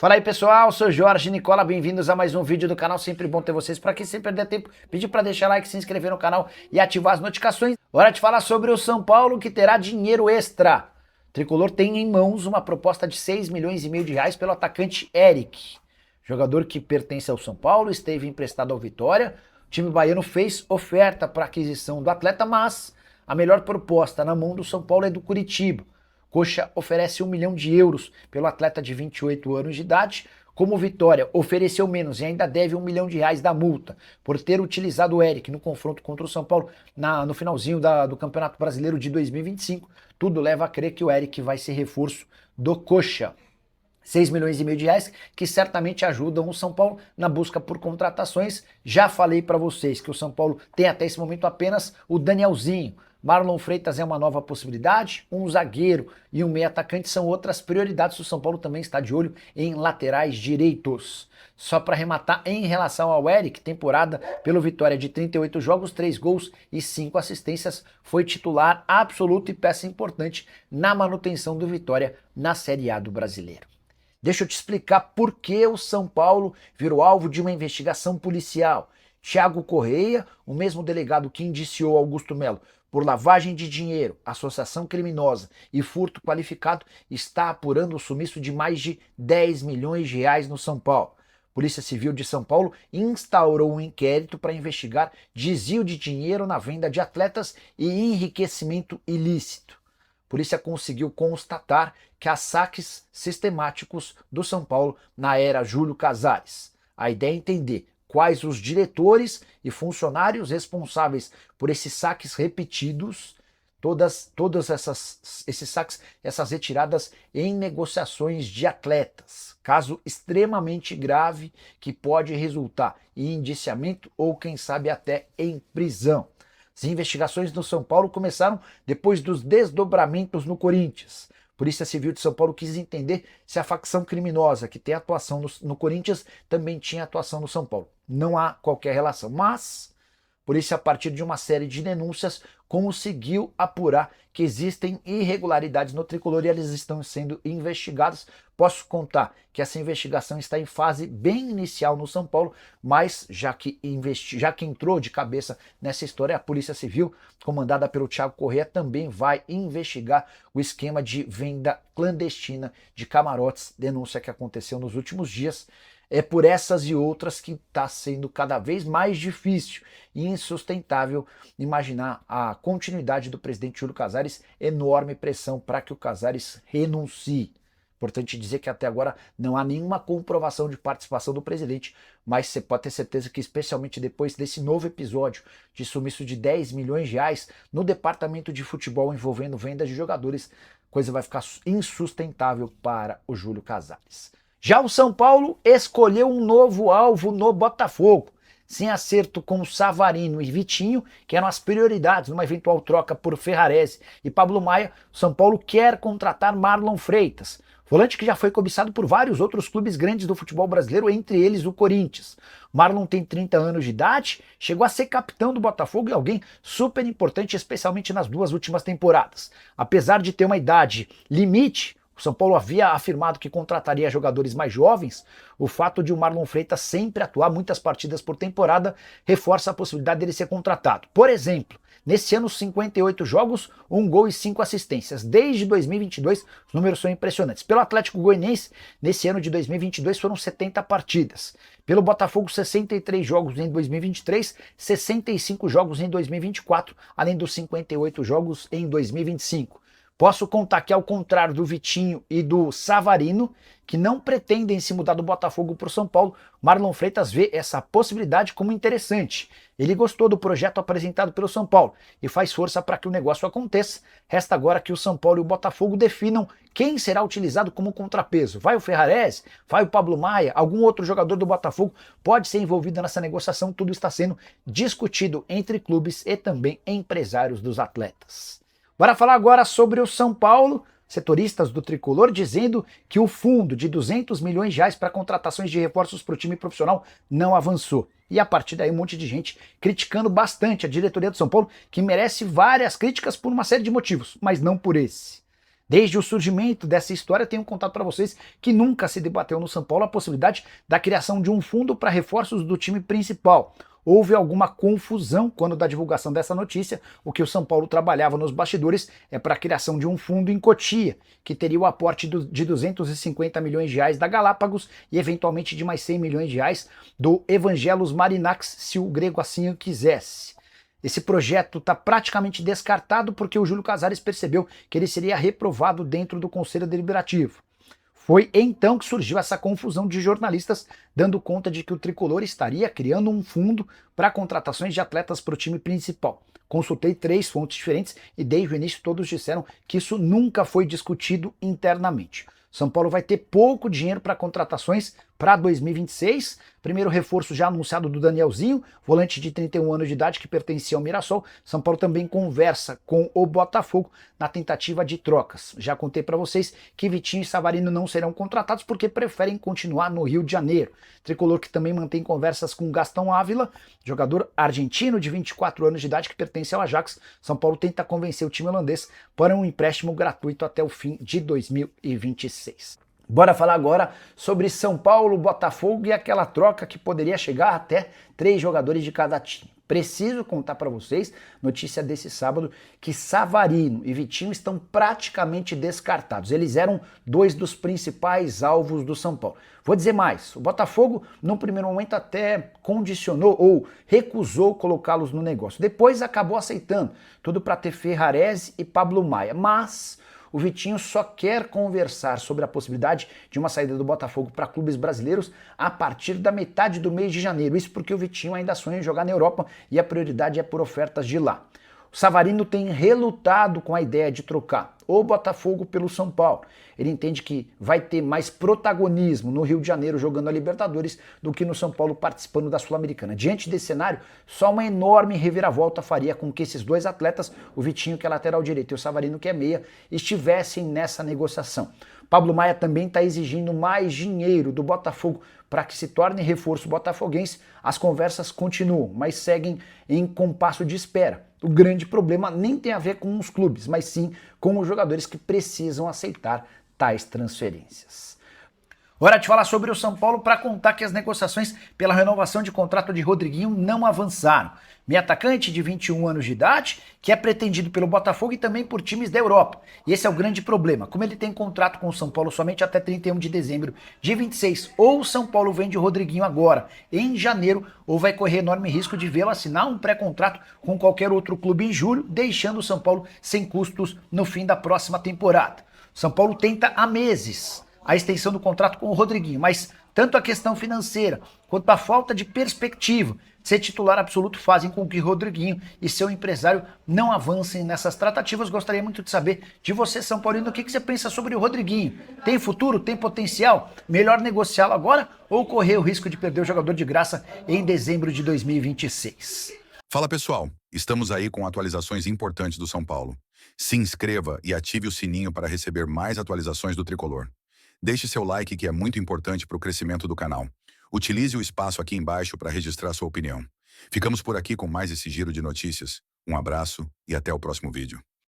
Fala aí pessoal, sou Jorge Nicola, bem-vindos a mais um vídeo do canal, sempre bom ter vocês por aqui, sem perder tempo, pedir para deixar like, se inscrever no canal e ativar as notificações. Hora de falar sobre o São Paulo que terá dinheiro extra. O Tricolor tem em mãos uma proposta de 6 milhões e meio de reais pelo atacante Eric, jogador que pertence ao São Paulo, esteve emprestado ao Vitória. O time baiano fez oferta para aquisição do atleta, mas a melhor proposta na mão do São Paulo é do Curitiba. Coxa oferece 1 milhão de euros pelo atleta de 28 anos de idade, como o Vitória ofereceu menos e ainda deve 1 milhão de reais da multa por ter utilizado o Eric no confronto contra o São Paulo no finalzinho do Campeonato Brasileiro de 2025. Tudo leva a crer que o Eric vai ser reforço do Coxa. 6 milhões e meio de reais que certamente ajudam o São Paulo na busca por contratações. Já falei para vocês que o São Paulo tem até esse momento apenas o Danielzinho. Marlon Freitas é uma nova possibilidade, um zagueiro e um meio atacante são outras prioridades. O São Paulo também está de olho em laterais direitos. Só para arrematar, em relação ao Eric, temporada pelo Vitória de 38 jogos, 3 gols e 5 assistências, foi titular absoluto e peça importante na manutenção do Vitória na Série A do Brasileiro. Deixa eu te explicar por que o São Paulo virou alvo de uma investigação policial. Thiago Correia, o mesmo delegado que indiciou Augusto Melo por lavagem de dinheiro, associação criminosa e furto qualificado, está apurando o sumiço de mais de 10 milhões de reais no São Paulo. Polícia Civil de São Paulo instaurou um inquérito para investigar desvio de dinheiro na venda de atletas e enriquecimento ilícito. A polícia conseguiu constatar que há saques sistemáticos do São Paulo na era Júlio Casares. A ideia é entender quais os diretores e funcionários responsáveis por esses saques repetidos, esses saques, essas retiradas em negociações de atletas. Caso extremamente grave que pode resultar em indiciamento ou, quem sabe, até em prisão. As investigações no São Paulo começaram depois dos desdobramentos no Corinthians. A Polícia Civil de São Paulo quis entender se a facção criminosa que tem atuação no Corinthians também tinha atuação no São Paulo. Não há qualquer relação, mas a polícia, a partir de uma série de denúncias, conseguiu apurar que existem irregularidades no Tricolor e eles estão sendo investigados. Posso contar que essa investigação está em fase bem inicial no São Paulo, mas já que entrou de cabeça nessa história, a Polícia Civil, comandada pelo Thiago Correia, também vai investigar o esquema de venda clandestina de camarotes, denúncia que aconteceu nos últimos dias. É por essas e outras que está sendo cada vez mais difícil e insustentável imaginar a continuidade do presidente Júlio Casares, enorme pressão para que o Casares renuncie. Importante dizer que até agora não há nenhuma comprovação de participação do presidente, mas você pode ter certeza que, especialmente depois desse novo episódio de sumiço de 10 milhões de reais no departamento de futebol envolvendo venda de jogadores, a coisa vai ficar insustentável para o Júlio Casares. Já o São Paulo escolheu um novo alvo no Botafogo. Sem acerto com Savarino e Vitinho, que eram as prioridades numa eventual troca por Ferrarese e Pablo Maia, o São Paulo quer contratar Marlon Freitas, volante que já foi cobiçado por vários outros clubes grandes do futebol brasileiro, entre eles o Corinthians. Marlon tem 30 anos de idade, chegou a ser capitão do Botafogo e alguém super importante, especialmente nas 2 últimas temporadas. Apesar de ter uma idade limite, o São Paulo havia afirmado que contrataria jogadores mais jovens. O fato de o Marlon Freitas sempre atuar muitas partidas por temporada reforça a possibilidade dele ser contratado. Por exemplo, nesse ano, 58 jogos, 1 gol e 5 assistências. Desde 2022, os números são impressionantes. Pelo Atlético Goianiense, nesse ano de 2022, foram 70 partidas. Pelo Botafogo, 63 jogos em 2023, 65 jogos em 2024, além dos 58 jogos em 2025. Posso contar que, ao contrário do Vitinho e do Savarino, que não pretendem se mudar do Botafogo para o São Paulo, Marlon Freitas vê essa possibilidade como interessante. Ele gostou do projeto apresentado pelo São Paulo e faz força para que o negócio aconteça. Resta agora que o São Paulo e o Botafogo definam quem será utilizado como contrapeso. Vai o Ferrarese? Vai o Pablo Maia? Algum outro jogador do Botafogo pode ser envolvido nessa negociação? Tudo está sendo discutido entre clubes e também empresários dos atletas. Bora falar agora sobre o São Paulo. Setoristas do Tricolor dizendo que o fundo de 200 milhões de reais para contratações de reforços para o time profissional não avançou. E a partir daí um monte de gente criticando bastante a diretoria do São Paulo, que merece várias críticas por uma série de motivos, mas não por esse. Desde o surgimento dessa história, tenho contado para vocês que nunca se debateu no São Paulo a possibilidade da criação de um fundo para reforços do time principal. Houve alguma confusão quando da divulgação dessa notícia. O que o São Paulo trabalhava nos bastidores é para a criação de um fundo em Cotia, que teria o aporte de 250 milhões de reais da Galápagos e eventualmente de mais 100 milhões de reais do Evangelos Marinax, se o grego assim o quisesse. Esse projeto está praticamente descartado porque o Júlio Casares percebeu que ele seria reprovado dentro do Conselho Deliberativo. Foi então que surgiu essa confusão de jornalistas dando conta de que o Tricolor estaria criando um fundo para contratações de atletas para o time principal. Consultei 3 fontes diferentes e desde o início todos disseram que isso nunca foi discutido internamente. São Paulo vai ter pouco dinheiro para contratações para 2026. Primeiro reforço já anunciado do Danielzinho, volante de 31 anos de idade que pertencia ao Mirassol. São Paulo também conversa com o Botafogo na tentativa de trocas. Já contei para vocês que Vitinho e Savarino não serão contratados porque preferem continuar no Rio de Janeiro. Tricolor que também mantém conversas com Gastão Ávila, jogador argentino de 24 anos de idade que pertence ao Ajax. São Paulo tenta convencer o time holandês para um empréstimo gratuito até o fim de 2026. Bora falar agora sobre São Paulo, Botafogo e aquela troca que poderia chegar até 3 jogadores de cada time. Preciso contar para vocês, notícia desse sábado, que Savarino e Vitinho estão praticamente descartados. Eles eram 2 dos principais alvos do São Paulo. Vou dizer mais, o Botafogo, num primeiro momento, até condicionou ou recusou colocá-los no negócio. Depois acabou aceitando, tudo para ter Ferrarese e Pablo Maia. Mas o Vitinho só quer conversar sobre a possibilidade de uma saída do Botafogo para clubes brasileiros a partir da metade do mês de janeiro. Isso porque o Vitinho ainda sonha em jogar na Europa e a prioridade é por ofertas de lá. O Savarino tem relutado com a ideia de trocar o Botafogo pelo São Paulo. Ele entende que vai ter mais protagonismo no Rio de Janeiro jogando a Libertadores do que no São Paulo participando da Sul-Americana. Diante desse cenário, só uma enorme reviravolta faria com que esses 2 atletas, o Vitinho que é lateral direito e o Savarino que é meia, estivessem nessa negociação. Pablo Maia também está exigindo mais dinheiro do Botafogo para que se torne reforço botafoguense. As conversas continuam, mas seguem em compasso de espera. O grande problema nem tem a ver com os clubes, mas sim com os jogadores que precisam aceitar tais transferências. Hora de falar sobre o São Paulo para contar que as negociações pela renovação de contrato de Rodriguinho não avançaram. Meio atacante de 21 anos de idade, que é pretendido pelo Botafogo e também por times da Europa. E esse é o grande problema. Como ele tem contrato com o São Paulo somente até 31 de dezembro de 26, ou o São Paulo vende o Rodriguinho agora, em janeiro, ou vai correr enorme risco de vê-lo assinar um pré-contrato com qualquer outro clube em julho, deixando o São Paulo sem custos no fim da próxima temporada. O São Paulo tenta há meses a extensão do contrato com o Rodriguinho, mas tanto a questão financeira quanto a falta de perspectiva de ser titular absoluto fazem com que Rodriguinho e seu empresário não avancem nessas tratativas. Gostaria muito de saber de você, São Paulino, o que você pensa sobre o Rodriguinho. Tem futuro? Tem potencial? Melhor negociá-lo agora ou correr o risco de perder o jogador de graça em dezembro de 2026? Fala pessoal, estamos aí com atualizações importantes do São Paulo. Se inscreva e ative o sininho para receber mais atualizações do Tricolor. Deixe seu like que é muito importante para o crescimento do canal. Utilize o espaço aqui embaixo para registrar sua opinião. Ficamos por aqui com mais esse giro de notícias. Um abraço e até o próximo vídeo.